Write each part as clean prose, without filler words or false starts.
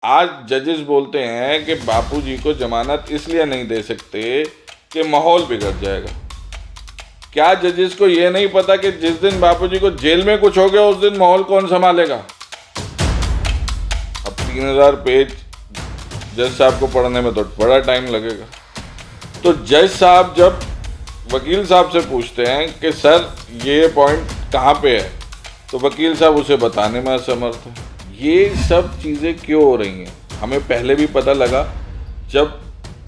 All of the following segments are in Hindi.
आज जजेस बोलते हैं कि बापूजी को जमानत इसलिए नहीं दे सकते कि माहौल बिगड़ जाएगा। क्या जजेस को यह नहीं पता कि जिस दिन बापूजी को जेल में कुछ हो गया उस दिन माहौल कौन संभालेगा? अब 3000 पेज जज साहब को पढ़ने में तो बड़ा टाइम लगेगा। तो जज साहब जब वकील साहब से पूछते हैं कि सर ये पॉइंट कहाँ पे है, तो वकील साहब उसे बताने में असमर्थ है। ये सब चीज़ें क्यों हो रही हैं? हमें पहले भी पता लगा जब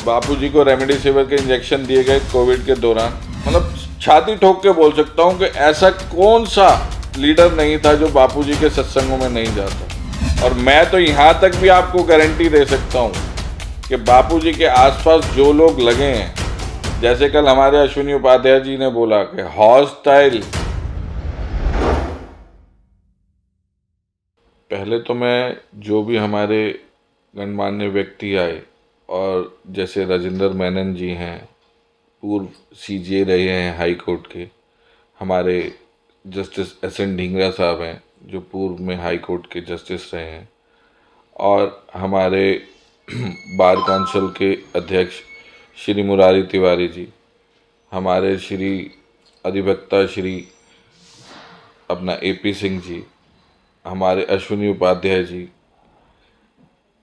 बापूजी को रेमडेसिविर के इंजेक्शन दिए गए कोविड के दौरान। मतलब छाती ठोक के बोल सकता हूँ कि ऐसा कौन सा लीडर नहीं था जो बापूजी के सत्संगों में नहीं जाता। और मैं तो यहाँ तक भी आपको गारंटी दे सकता हूँ कि बापूजी के आसपास जो लोग लगे हैं, जैसे कल हमारे अश्विनी उपाध्याय जी ने बोला कि हॉस्टाइल, पहले तो मैं जो भी हमारे गणमान्य व्यक्ति आए, और जैसे राजेंद्र मेनन जी हैं, पूर्व सीजे रहे हैं हाई कोर्ट के, हमारे जस्टिस एस.एन. ढींगरा साहब हैं जो पूर्व में हाई कोर्ट के जस्टिस रहे हैं, और हमारे बार काउंसिल के अध्यक्ष श्री मुरारी तिवारी जी, हमारे श्री अधिवक्ता श्री अपना ए.पी. सिंह जी, हमारे अश्विनी उपाध्याय जी,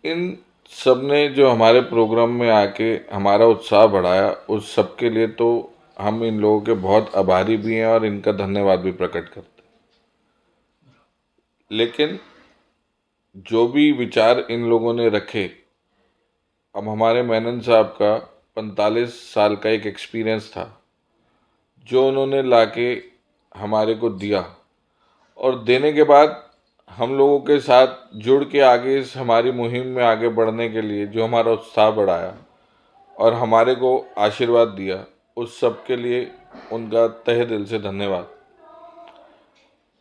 इन सब ने जो हमारे प्रोग्राम में आके हमारा उत्साह बढ़ाया, उस सब के लिए तो हम इन लोगों के बहुत आभारी भी हैं और इनका धन्यवाद भी प्रकट करते हैं। लेकिन जो भी विचार इन लोगों ने रखे, अब हमारे मेनन साहब का 45 साल का एक एक्सपीरियंस था जो उन्होंने लाके हमारे को दिया, और देने के बाद हम लोगों के साथ जुड़ के आगे इस हमारी मुहिम में आगे बढ़ने के लिए जो हमारा उत्साह बढ़ाया और हमारे को आशीर्वाद दिया, उस सब के लिए उनका तहे दिल से धन्यवाद।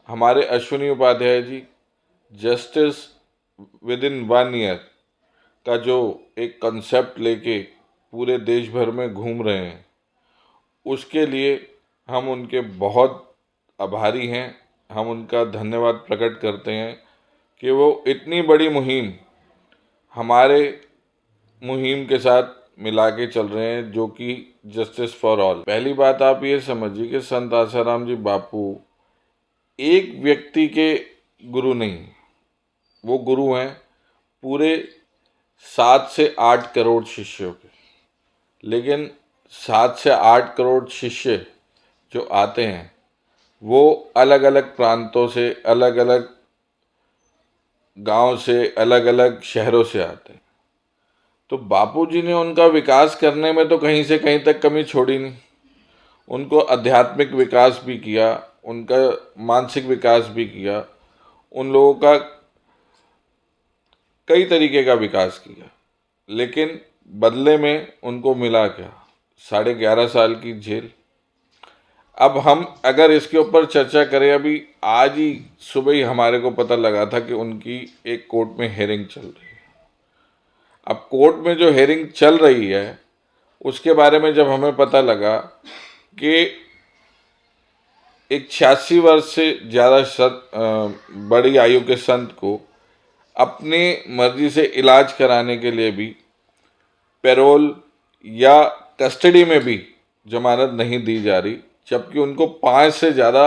हमारे Ashwini Upadhyay ji justice with in 1 year का जो एक कंसेप्ट लेके पूरे देश भर में घूम रहे हैं, उसके लिए हम उनके बहुत आभारी हैं। हम उनका धन्यवाद प्रकट करते हैं कि वो इतनी बड़ी मुहिम हमारे मुहिम के साथ मिला के चल रहे हैं, जो कि जस्टिस फॉर ऑल। पहली बात आप ये समझिए कि संत आसाराम जी बापू एक व्यक्ति के गुरु नहीं, वो गुरु हैं पूरे 7 से 8 करोड़ शिष्यों के। लेकिन 7 से 8 करोड़ शिष्य जो आते हैं वो अलग अलग प्रांतों से, अलग अलग गांव से, अलग अलग शहरों से आते हैं। तो बापूजी ने उनका विकास करने में तो कहीं से कहीं तक कमी छोड़ी नहीं। उनको आध्यात्मिक विकास भी किया, उनका मानसिक विकास भी किया, उन लोगों का कई तरीके का विकास किया। लेकिन बदले में उनको मिला क्या? 11.5 साल की जेल। अब हम अगर इसके ऊपर चर्चा करें, अभी आज ही सुबह ही हमारे को पता लगा था कि उनकी एक कोर्ट में हेयरिंग चल रही है। अब कोर्ट में जो हेयरिंग चल रही है उसके बारे में जब हमें पता लगा कि एक 86 वर्ष से ज़्यादा बड़ी आयु के संत को अपनी मर्जी से इलाज कराने के लिए भी पैरोल या कस्टडी में भी जमानत नहीं दी जा रही, जबकि उनको 5 से ज़्यादा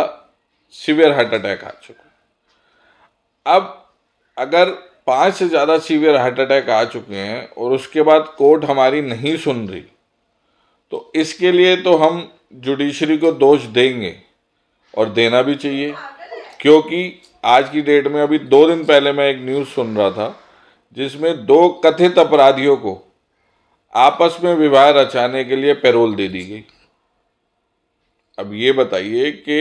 सीवियर हार्ट अटैक आ चुका। अब अगर 5 से ज़्यादा सीवियर हार्ट अटैक आ चुके हैं और उसके बाद कोर्ट हमारी नहीं सुन रही, तो इसके लिए तो हम जुडिशरी को दोष देंगे और देना भी चाहिए। क्योंकि आज की डेट में, अभी 2 दिन पहले मैं एक न्यूज़ सुन रहा था जिसमें 2 कथित अपराधियों को आपस में विवाह रचाने के लिए पैरोल दे दी गई। अब ये बताइए कि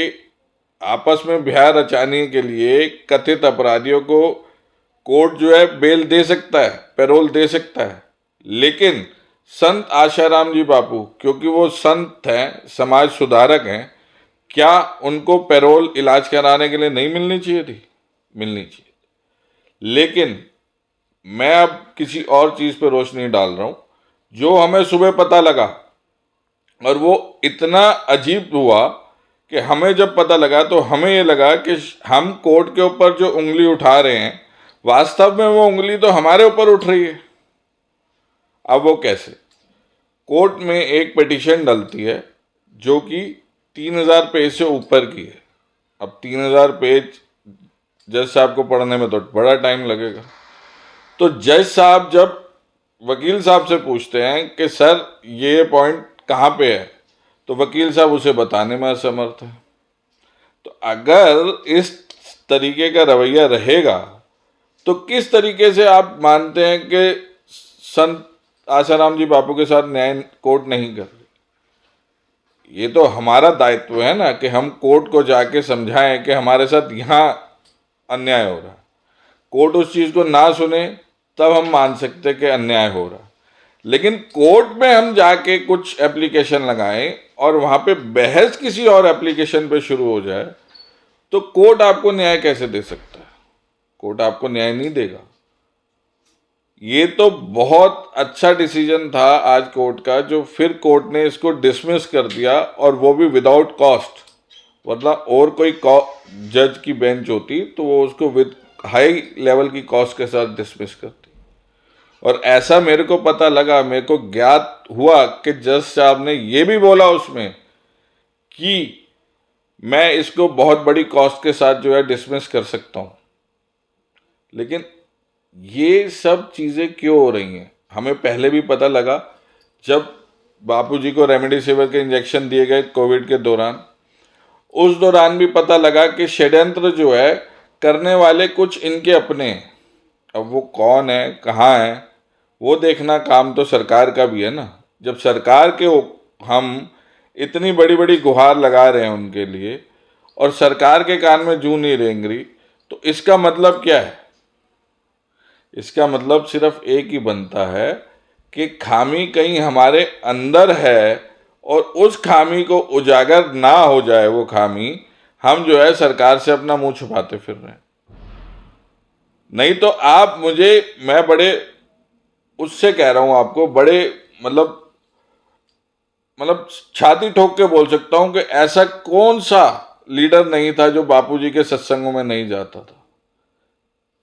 आपस में ब्याह रचाने के लिए कथित अपराधियों को कोर्ट जो है बेल दे सकता है, पैरोल दे सकता है, लेकिन संत आशाराम जी बापू, क्योंकि वो संत हैं, समाज सुधारक हैं, क्या उनको पैरोल इलाज कराने के लिए नहीं मिलनी चाहिए थी? मिलनी चाहिए। लेकिन मैं अब किसी और चीज़ पर रोशनी डाल रहा हूँ। जो हमें सुबह पता लगा, और वो इतना अजीब हुआ कि हमें जब पता लगा तो हमें ये लगा कि हम कोर्ट के ऊपर जो उंगली उठा रहे हैं वास्तव में वो उंगली तो हमारे ऊपर उठ रही है। अब वो कैसे? कोर्ट में एक पिटीशन डलती है जो कि 3,000 पेज से ऊपर की है। अब 3,000 पेज जज साहब को पढ़ने में तो बड़ा टाइम लगेगा। तो जज साहब जब वकील साहब से पूछते हैं कि सर ये पॉइंट कहाँ पे है, तो वकील साहब उसे बताने में असमर्थ है। तो अगर इस तरीके का रवैया रहेगा तो किस तरीके से आप मानते हैं कि संत आसाराम जी बापू के साथ न्याय कोर्ट नहीं कर रही? ये तो हमारा दायित्व है ना कि हम कोर्ट को जाके समझाएं कि हमारे साथ यहाँ अन्याय हो रहा है। कोर्ट उस चीज़ को ना सुने तब हम मान सकते कि अन्याय हो रहा। लेकिन कोर्ट में हम जाके कुछ एप्लीकेशन लगाएं और वहाँ पे बहस किसी और एप्लीकेशन पे शुरू हो जाए तो कोर्ट आपको न्याय कैसे दे सकता है? कोर्ट आपको न्याय नहीं देगा। ये तो बहुत अच्छा डिसीजन था आज कोर्ट का, जो फिर कोर्ट ने इसको डिसमिस कर दिया, और वो भी विदाउट कॉस्ट। वरना और कोई जज की बेंच होती तो वो उसको विद हाई लेवल की कॉस्ट के साथ डिसमिस करती। और ऐसा मेरे को पता लगा, मेरे को ज्ञात हुआ कि जज साहब ने ये भी बोला उसमें कि मैं इसको बहुत बड़ी कॉस्ट के साथ जो है डिसमिस कर सकता हूँ। लेकिन ये सब चीज़ें क्यों हो रही हैं? हमें पहले भी पता लगा जब बापूजी को रेमडेसिविर के इंजेक्शन दिए गए कोविड के दौरान, उस दौरान भी पता लगा कि षड्यंत्र जो है करने वाले कुछ इनके अपने हैं। अब वो कौन है, कहाँ है, वो देखना काम तो सरकार का भी है ना। जब सरकार के हम इतनी बड़ी बड़ी गुहार लगा रहे हैं उनके लिए और सरकार के कान में जूं नहीं रेंग रही, तो इसका मतलब क्या है? इसका मतलब सिर्फ एक ही बनता है कि खामी कहीं हमारे अंदर है, और उस खामी को उजागर ना हो जाए वो खामी, हम जो है सरकार से अपना मुंह छुपाते फिर रहे हैं। नहीं तो आप मुझे, मैं बड़े उससे कह रहा हूं आपको, बड़े मतलब छाती ठोक के बोल सकता हूं कि ऐसा कौन सा लीडर नहीं था जो बापूजी के सत्संगों में नहीं जाता था।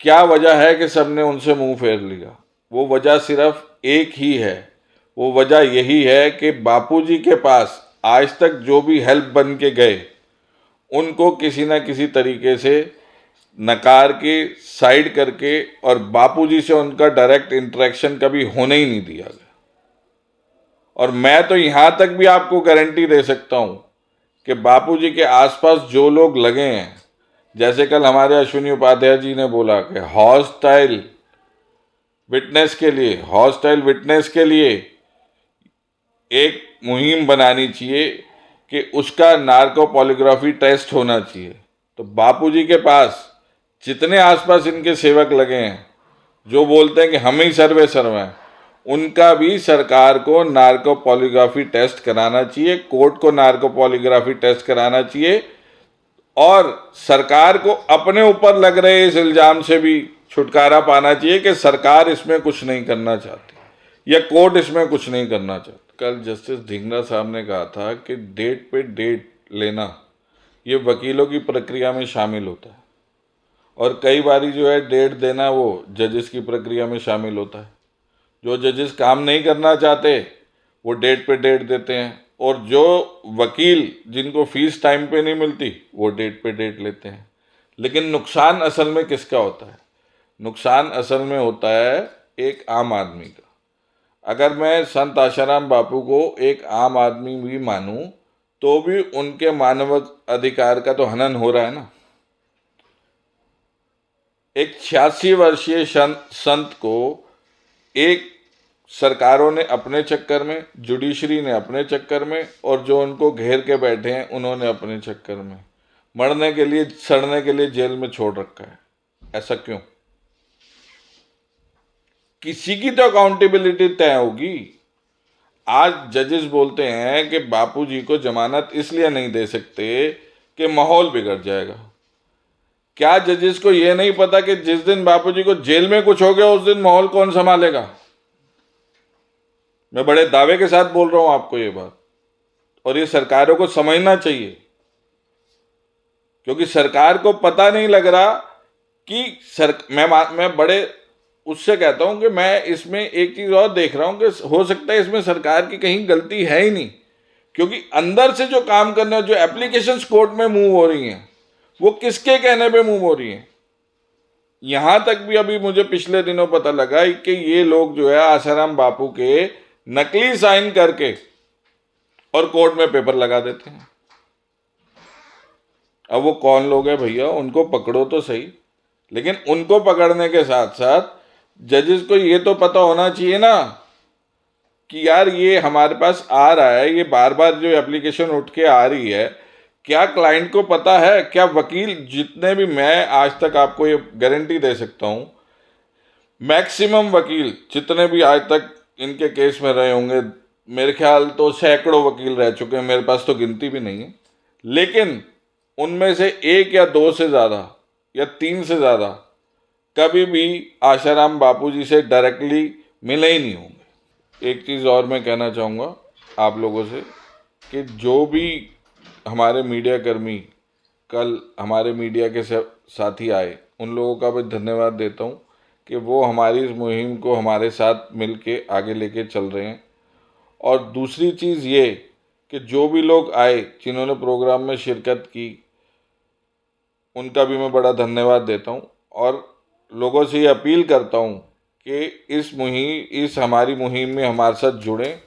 क्या वजह है कि सबने उनसे मुंह फेर लिया? वो वजह सिर्फ एक ही है। वो वजह यही है कि बापूजी के पास आज तक जो भी हेल्प बन के गए उनको किसी ना किसी तरीके से नकार के, साइड करके, और बापूजी से उनका डायरेक्ट इंटरेक्शन कभी होने ही नहीं दिया गया। और मैं तो यहाँ तक भी आपको गारंटी दे सकता हूँ कि बापूजी के आसपास जो लोग लगे हैं, जैसे कल हमारे अश्विनी उपाध्याय जी ने बोला कि हॉस्टाइल विटनेस के लिए एक मुहिम बनानी चाहिए कि उसका नार्को पॉलीग्राफी टेस्ट होना चाहिए। तो बापूजी के पास जितने आसपास इनके सेवक लगे हैं जो बोलते हैं कि हम ही सर्वे हैं, उनका भी सरकार को नार्को पॉलीग्राफी टेस्ट कराना चाहिए, कोर्ट को नार्को पॉलीग्राफी टेस्ट कराना चाहिए, और सरकार को अपने ऊपर लग रहे इस इल्ज़ाम से भी छुटकारा पाना चाहिए कि सरकार इसमें कुछ नहीं करना चाहती या कोर्ट इसमें कुछ नहीं करना चाहती। कल जस्टिस ढींगरा साहब ने कहा था कि डेट पे डेट लेना ये वकीलों की प्रक्रिया में शामिल होता है, और कई बारी जो है डेट देना वो जजेस की प्रक्रिया में शामिल होता है। जो जजेस काम नहीं करना चाहते वो डेट पे डेट देते हैं, और जो वकील जिनको फीस टाइम पे नहीं मिलती वो डेट पे डेट लेते हैं। लेकिन नुकसान असल में किसका होता है? नुकसान असल में होता है एक आम आदमी का। अगर मैं संत आशाराम बापू को एक आम आदमी भी मानूं तो भी उनके मानव अधिकार का तो हनन हो रहा है ना। एक 86 वर्षीय संत को एक सरकारों ने अपने चक्कर में, जुडिशरी ने अपने चक्कर में, और जो उनको घेर के बैठे हैं उन्होंने अपने चक्कर में मरने के लिए, सड़ने के लिए जेल में छोड़ रखा है। ऐसा क्यों? किसी की तो अकाउंटेबिलिटी तय होगी। आज जजेस बोलते हैं कि बापूजी को जमानत इसलिए नहीं दे सकते कि माहौल बिगड़ जाएगा। क्या जजेस को यह नहीं पता कि जिस दिन बापूजी को जेल में कुछ हो गया उस दिन माहौल कौन संभालेगा? मैं बड़े दावे के साथ बोल रहा हूं आपको ये बात, और ये सरकारों को समझना चाहिए, क्योंकि सरकार को पता नहीं लग रहा कि मैं बड़े उससे कहता हूं कि मैं इसमें एक चीज़ और देख रहा हूं कि हो सकता है इसमें सरकार की कहीं गलती है ही नहीं, क्योंकि अंदर से जो काम करने, जो एप्लीकेशंस कोर्ट में मूव हो रही हैं, वो किसके कहने पे मूव हो रही हैं। यहां तक भी अभी मुझे पिछले दिनों पता लगा कि ये लोग जो है आसाराम बापू के नकली साइन करके और कोर्ट में पेपर लगा देते हैं। अब वो कौन लोग हैं भैया, उनको पकड़ो तो सही, लेकिन उनको पकड़ने के साथ साथ जजेस को ये तो पता होना चाहिए ना कि यार ये हमारे पास आ रहा है, ये बार बार जो एप्लीकेशन उठ के आ रही है, क्या क्लाइंट को पता है? क्या वकील, जितने भी, मैं आज तक आपको ये गारंटी दे सकता हूँ, मैक्सिमम वकील जितने भी आज तक इनके केस में रहे होंगे, मेरे ख्याल तो सैकड़ों वकील रह चुके हैं, मेरे पास तो गिनती भी नहीं है, लेकिन उनमें से एक या दो से ज़्यादा या तीन से ज़्यादा कभी भी आशाराम बापू जी से डायरेक्टली मिले ही नहीं होंगे। एक चीज़ और मैं कहना चाहूँगा आप लोगों से कि जो भी हमारे मीडिया कर्मी कल हमारे मीडिया के साथी आए, उन लोगों का भी धन्यवाद देता हूँ कि वो हमारी इस मुहिम को हमारे साथ मिल के आगे लेके चल रहे हैं। और दूसरी चीज़ ये कि जो भी लोग आए, जिन्होंने प्रोग्राम में शिरकत की, उनका भी मैं बड़ा धन्यवाद देता हूँ और लोगों से ये अपील करता हूँ कि इस हमारी मुहिम में हमारे साथ जुड़ें।